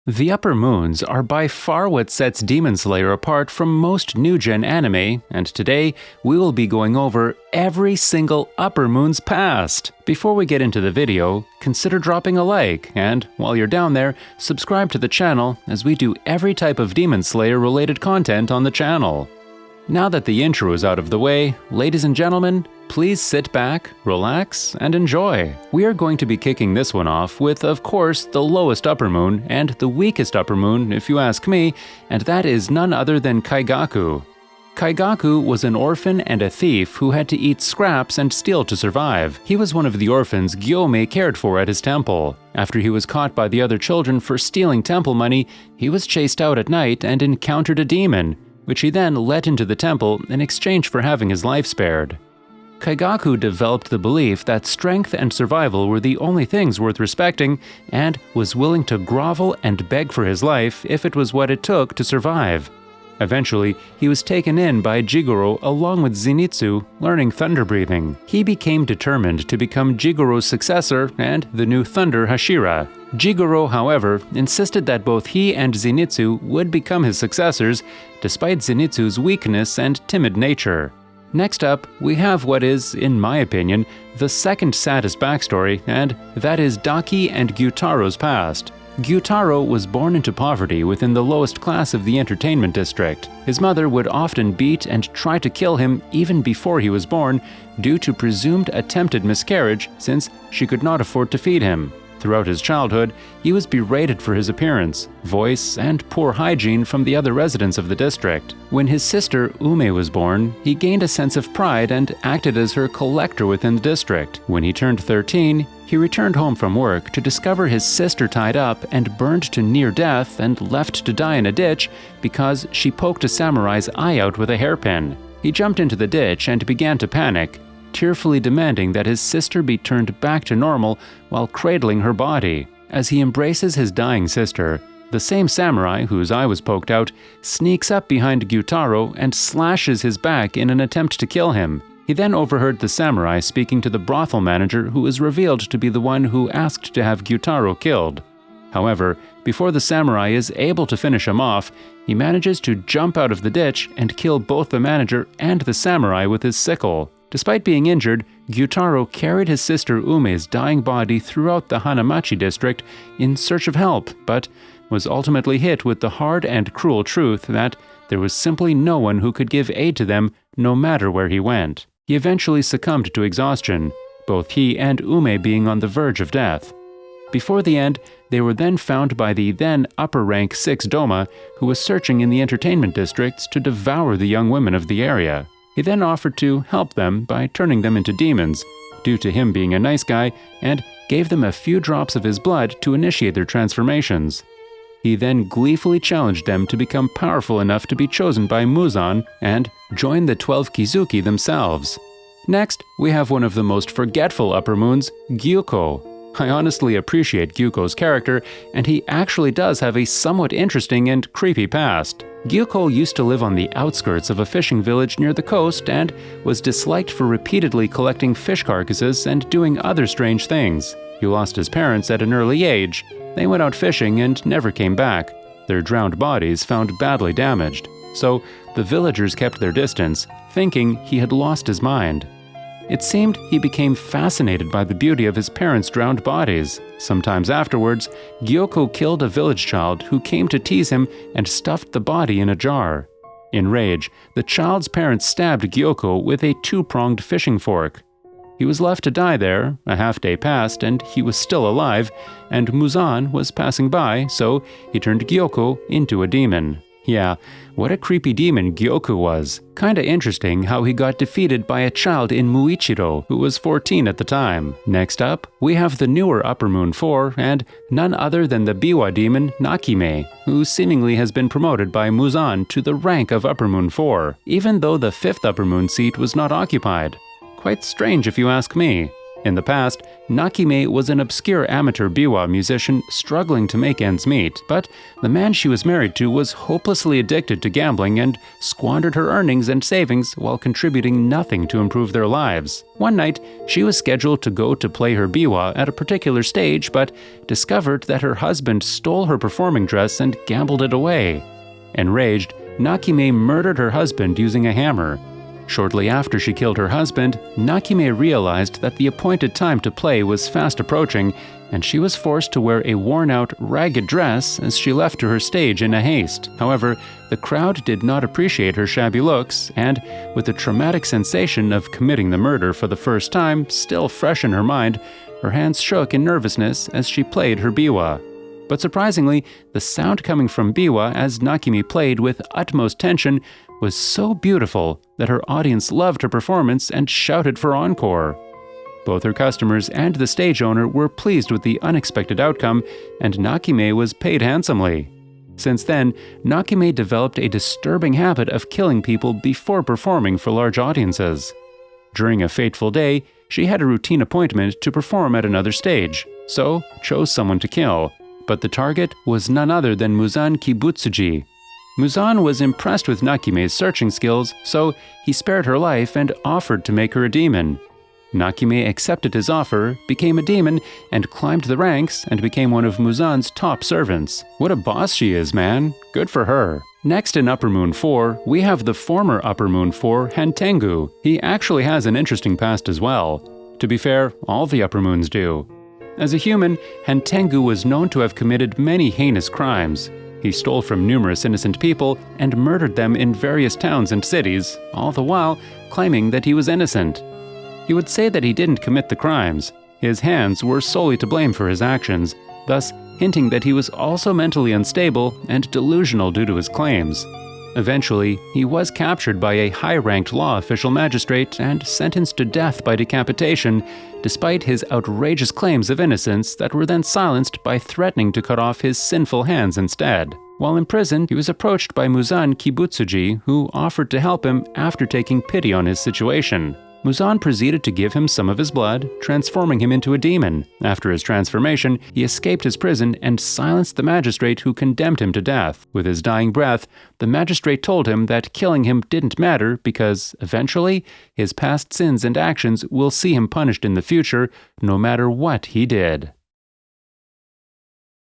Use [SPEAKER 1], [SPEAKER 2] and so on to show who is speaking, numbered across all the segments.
[SPEAKER 1] The Upper Moons are by far what sets Demon Slayer apart from most new-gen anime, and today we will be going over every single Upper Moons past. Before we get into the video, consider dropping a like, and while you're down there, subscribe to the channel as we do every type of Demon Slayer related content on the channel. Now that the intro is out of the way, ladies and gentlemen, please sit back, relax, and enjoy. We are going to be kicking this one off with, of course, the lowest upper moon and the weakest upper moon, if you ask me, and that is none other than Kaigaku. Kaigaku was an orphan and a thief who had to eat scraps and steal to survive. He was one of the orphans Gyome cared for at his temple. After he was caught by the other children for stealing temple money, he was chased out at night and encountered a demon, which he then let into the temple in exchange for having his life spared. Kaigaku developed the belief that strength and survival were the only things worth respecting, and was willing to grovel and beg for his life if it was what it took to survive. Eventually, he was taken in by Jigoro along with Zenitsu, learning thunder breathing. He became determined to become Jigoro's successor and the new Thunder Hashira. Jigoro, however, insisted that both he and Zenitsu would become his successors, despite Zenitsu's weakness and timid nature. Next up, we have what is, in my opinion, the second saddest backstory, and that is Daki and Gutaro's past. Gutaro was born into poverty within the lowest class of the entertainment district. His mother would often beat and try to kill him even before he was born due to presumed attempted miscarriage, since she could not afford to feed him. Throughout his childhood, he was berated for his appearance, voice, and poor hygiene from the other residents of the district. When his sister Ume was born, he gained a sense of pride and acted as her collector within the district. When he turned 13, he returned home from work to discover his sister tied up and burned to near death and left to die in a ditch because she poked a samurai's eye out with a hairpin. He jumped into the ditch and began to panic, tearfully demanding that his sister be turned back to normal while cradling her body. As he embraces his dying sister, the same samurai whose eye was poked out sneaks up behind Gutaro and slashes his back in an attempt to kill him. He then overheard the samurai speaking to the brothel manager, who is revealed to be the one who asked to have Gutaro killed. However, before the samurai is able to finish him off, he manages to jump out of the ditch and kill both the manager and the samurai with his sickle. Despite being injured, Gutaro carried his sister Ume's dying body throughout the Hanamachi district in search of help, but was ultimately hit with the hard and cruel truth that there was simply no one who could give aid to them no matter where he went. He eventually succumbed to exhaustion, both he and Ume being on the verge of death. Before the end, they were then found by the then upper-rank 6 Doma, who was searching in the entertainment districts to devour the young women of the area. He then offered to help them by turning them into demons, due to him being a nice guy, and gave them a few drops of his blood to initiate their transformations. He then gleefully challenged them to become powerful enough to be chosen by Muzan and join the 12 Kizuki themselves. Next, we have one of the most forgetful upper moons, Giuko. I honestly appreciate Gyuko's character, and he actually does have a somewhat interesting and creepy past. Giuko used to live on the outskirts of a fishing village near the coast and was disliked for repeatedly collecting fish carcasses and doing other strange things. He lost his parents at an early age. They went out fishing and never came back, their drowned bodies found badly damaged. So the villagers kept their distance, thinking he had lost his mind. It seemed he became fascinated by the beauty of his parents' drowned bodies. Sometimes afterwards, Gyuko killed a village child who came to tease him and stuffed the body in a jar. In rage, the child's parents stabbed Gyuko with a 2-pronged fishing fork. He was left to die there. A half-day passed and he was still alive, and Muzan was passing by, so he turned Gyuko into a demon. Yeah, what a creepy demon Giuko was. Kinda interesting how he got defeated by a child in Muichiro, who was 14 at the time. Next up, we have the newer Upper Moon 4, and none other than the Biwa demon Nakime, who seemingly has been promoted by Muzan to the rank of Upper Moon 4, even though the 5th Upper Moon seat was not occupied. Quite strange if you ask me. In the past, Nakime was an obscure amateur biwa musician struggling to make ends meet, but the man she was married to was hopelessly addicted to gambling and squandered her earnings and savings while contributing nothing to improve their lives. One night, she was scheduled to go to play her biwa at a particular stage, but discovered that her husband stole her performing dress and gambled it away. Enraged, Nakime murdered her husband using a hammer. Shortly after she killed her husband, Nakime realized that the appointed time to play was fast approaching, and she was forced to wear a worn-out, ragged dress as she left to her stage in a haste. However, the crowd did not appreciate her shabby looks, and with the traumatic sensation of committing the murder for the first time still fresh in her mind, her hands shook in nervousness as she played her biwa. But surprisingly, the sound coming from biwa as Nakime played with utmost tension was so beautiful that her audience loved her performance and shouted for encore. Both her customers and the stage owner were pleased with the unexpected outcome, and Nakime was paid handsomely. Since then, Nakime developed a disturbing habit of killing people before performing for large audiences. During a fateful day, she had a routine appointment to perform at another stage, so chose someone to kill. But the target was none other than Muzan Kibutsuji. Muzan was impressed with Nakime's searching skills, so he spared her life and offered to make her a demon. Nakime accepted his offer, became a demon, and climbed the ranks and became one of Muzan's top servants. What a boss she is, man. Good for her. Next in Upper Moon 4, we have the former Upper Moon 4, Hantengu. He actually has an interesting past as well. To be fair, all the Upper Moons do. As a human, Hantengu was known to have committed many heinous crimes. He stole from numerous innocent people and murdered them in various towns and cities, all the while claiming that he was innocent. He would say that he didn't commit the crimes. His hands were solely to blame for his actions, thus hinting that he was also mentally unstable and delusional due to his claims. Eventually, he was captured by a high-ranked law official magistrate and sentenced to death by decapitation, despite his outrageous claims of innocence that were then silenced by threatening to cut off his sinful hands instead. While in prison, he was approached by Muzan Kibutsuji, who offered to help him after taking pity on his situation. Muzan proceeded to give him some of his blood, transforming him into a demon. After his transformation, he escaped his prison and silenced the magistrate who condemned him to death. With his dying breath, the magistrate told him that killing him didn't matter because, eventually, his past sins and actions will see him punished in the future, no matter what he did.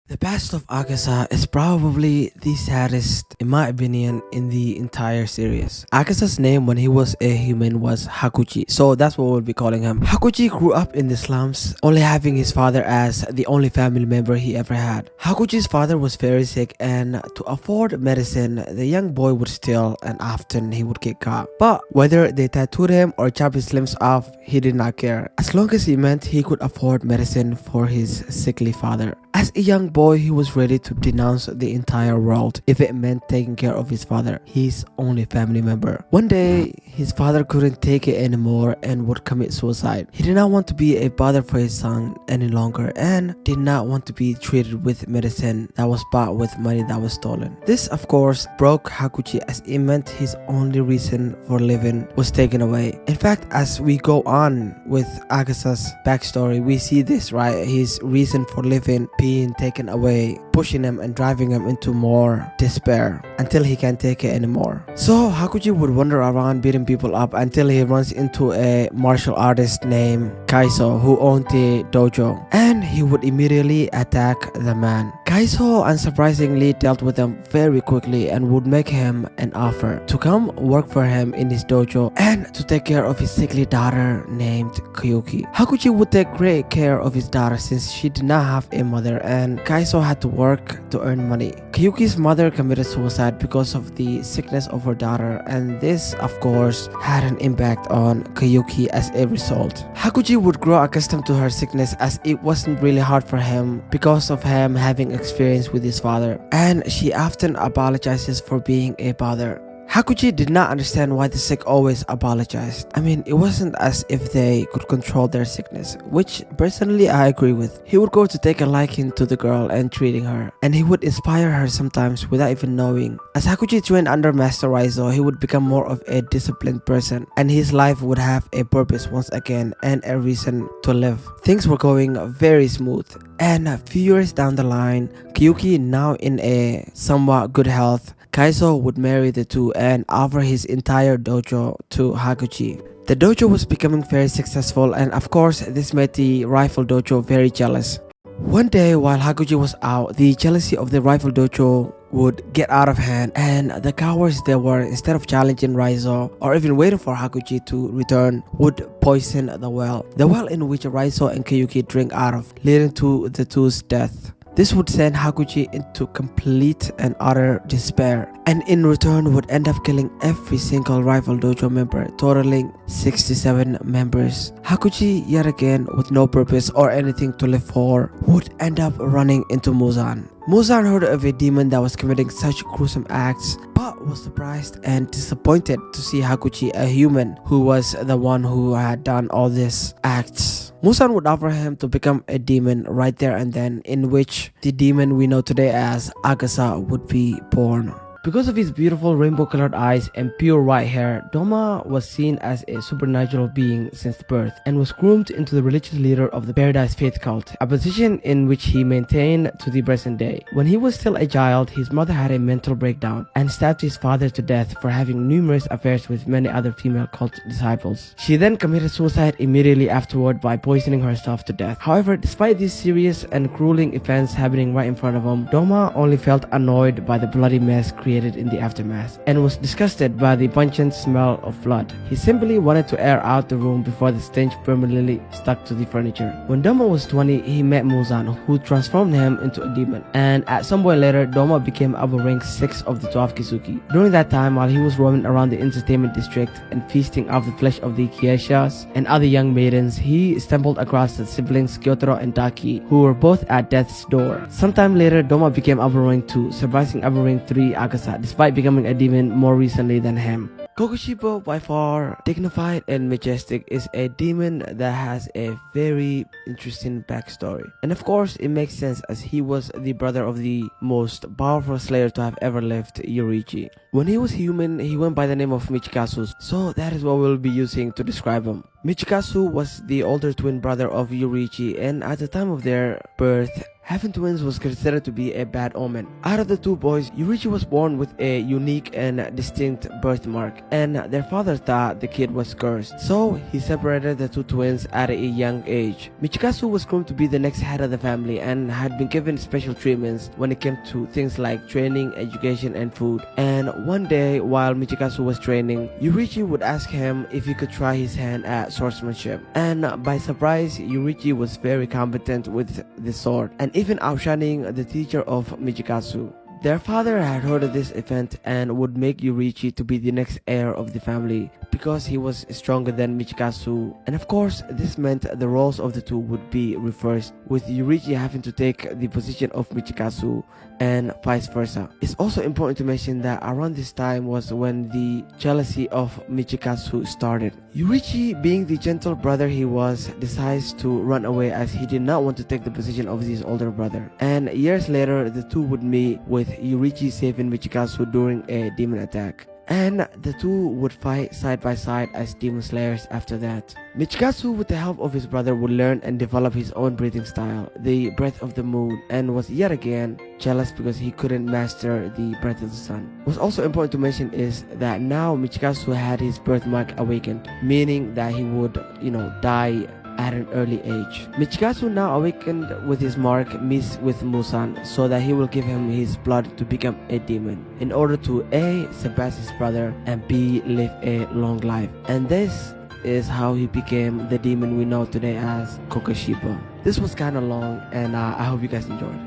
[SPEAKER 2] The past of Akasa is probably the saddest, in my opinion, in the entire series. Akasa's name when he was a human was Hakuchi, so that's what we'll be calling him. Hakuchi grew up in the slums, only having his father as the only family member he ever had. Hakuchi's father was very sick, and to afford medicine, the young boy would steal and often he would get caught. But whether they tattooed him or chopped his limbs off, he did not care, as long as he meant he could afford medicine for his sickly father. As a young boy, he was ready to denounce the entire world if it meant taking care of his father, his only family member. One day, his father couldn't take it anymore and would commit suicide. He did not want to be a bother for his son any longer and did not want to be treated with medicine that was bought with money that was stolen. This, of course, broke Hakuchi as it meant his only reason for living was taken away. In fact, as we go on with Akasa's backstory, we see this, right? His reason for living being taken away, pushing him and driving him into more despair until he can't take it anymore. So Hakuchi would wander around beating people up until he runs into a martial artist named Kaiso who owned the dojo, and he would immediately attack the man. Kaiso unsurprisingly dealt with him very quickly and would make him an offer to come work for him in his dojo and to take care of his sickly daughter named Kyuki. Hakuchi would take great care of his daughter since she did not have a mother and Kaiso had to work to earn money. Kyuki's mother committed suicide because of the sickness of her daughter, and this of course had an impact on Kyuki as a result. Hakuchi would grow accustomed to her sickness as it wasn't really hard for him because of him having experience with his father, and she often apologizes for being a bother. Hakuchi did not understand why the sick always apologized. I mean, it wasn't as if they could control their sickness, which personally I agree with. He would go to take a liking to the girl and treating her, and he would inspire her sometimes without even knowing. As Hakuchi trained under Master Raizo, he would become more of a disciplined person, and his life would have a purpose once again and a reason to live. Things were going very smooth, and a few years down the line, Kyuki, now in a somewhat good health, Kaizo would marry the two and offer his entire dojo to Hakuchi. The dojo was becoming very successful, and of course this made the rival dojo very jealous. One day while Hakuchi was out, the jealousy of the rival dojo would get out of hand, and the cowards they were, instead of challenging Raizo or even waiting for Hakuchi to return, would poison the well in which Raizo and Kyuki drink out of, leading to the two's death. This would send Hakuchi into complete and utter despair, and in return would end up killing every single rival dojo member, totaling 67 members. Hakuchi, yet again with no purpose or anything to live for, would end up running into Muzan. Muzan heard of a demon that was committing such gruesome acts, but was surprised and disappointed to see Hakuchi, a human, who was the one who had done all these acts. Muzan would offer him to become a demon right there and then, in which the demon we know today as Akasa would be born. Because of his beautiful rainbow-colored eyes and pure white hair, Doma was seen as a supernatural being since birth and was groomed into the religious leader of the Paradise Faith cult, a position in which he maintained to the present day. When he was still a child, his mother had a mental breakdown and stabbed his father to death for having numerous affairs with many other female cult disciples. She then committed suicide immediately afterward by poisoning herself to death. However, despite these serious and grueling events happening right in front of him, Doma only felt annoyed by the bloody mess created in the aftermath and was disgusted by the pungent smell of blood. He simply wanted to air out the room before the stench permanently stuck to the furniture. When Doma was 20, he met Muzan, who transformed him into a demon, and at some point later, Doma became upper rank 6 of the 12 Kizuki. During that time, while he was roaming around the entertainment district and feasting off the flesh of the geishas and other young maidens, he stumbled across the siblings Gutaro and Daki, who were both at death's door. Sometime later, Doma became upper rank 2, surpassing upper rank 3 Akasa, despite becoming a demon more recently than him. Kokoshibo, by far dignified and majestic, is a demon that has a very interesting backstory. And of course, it makes sense as he was the brother of the most powerful slayer to have ever lived, Yorichi. When he was human, he went by the name of Michikasu, so that is what we'll be using to describe him. Michikasu was the older twin brother of Yorichi, and at the time of their birth, having twins was considered to be a bad omen. Out of the two boys, Yorichi was born with a unique and distinct birthmark, and their father thought the kid was cursed, so he separated the two twins at a young age. Michikasu was groomed to be the next head of the family and had been given special treatments when it came to things like training, education, and food. And one day, while Michikasu was training, Yorichi would ask him if he could try his hand at swordsmanship. And by surprise, Yorichi was very competent with the sword, and even outshining the teacher of Michikasu. Their father had heard of this event and would make Yorichi to be the next heir of the family because he was stronger than Michikasu. And of course, this meant the roles of the two would be reversed, with Yorichi having to take the position of Michikasu and vice versa. It's also important to mention that around this time was when the jealousy of Michikasu started. Yorichi, being the gentle brother he was, decides to run away as he did not want to take the position of his older brother. And years later, the two would meet, with Yorichi saving Michikasu during a demon attack. And the two would fight side by side as demon slayers after that. Michikasu, with the help of his brother, would learn and develop his own breathing style, the breath of the moon, and was yet again jealous because he couldn't master the breath of the sun. What's also important to mention is that now Michikasu had his birthmark awakened, meaning that he would, die at an early age. Michikasu, now awakened with his mark, meets with Muzan so that he will give him his blood to become a demon in order to A. surpass his brother and B. live a long life. And this is how he became the demon we know today as Kokoshibo. This was kinda long, and I hope you guys enjoyed.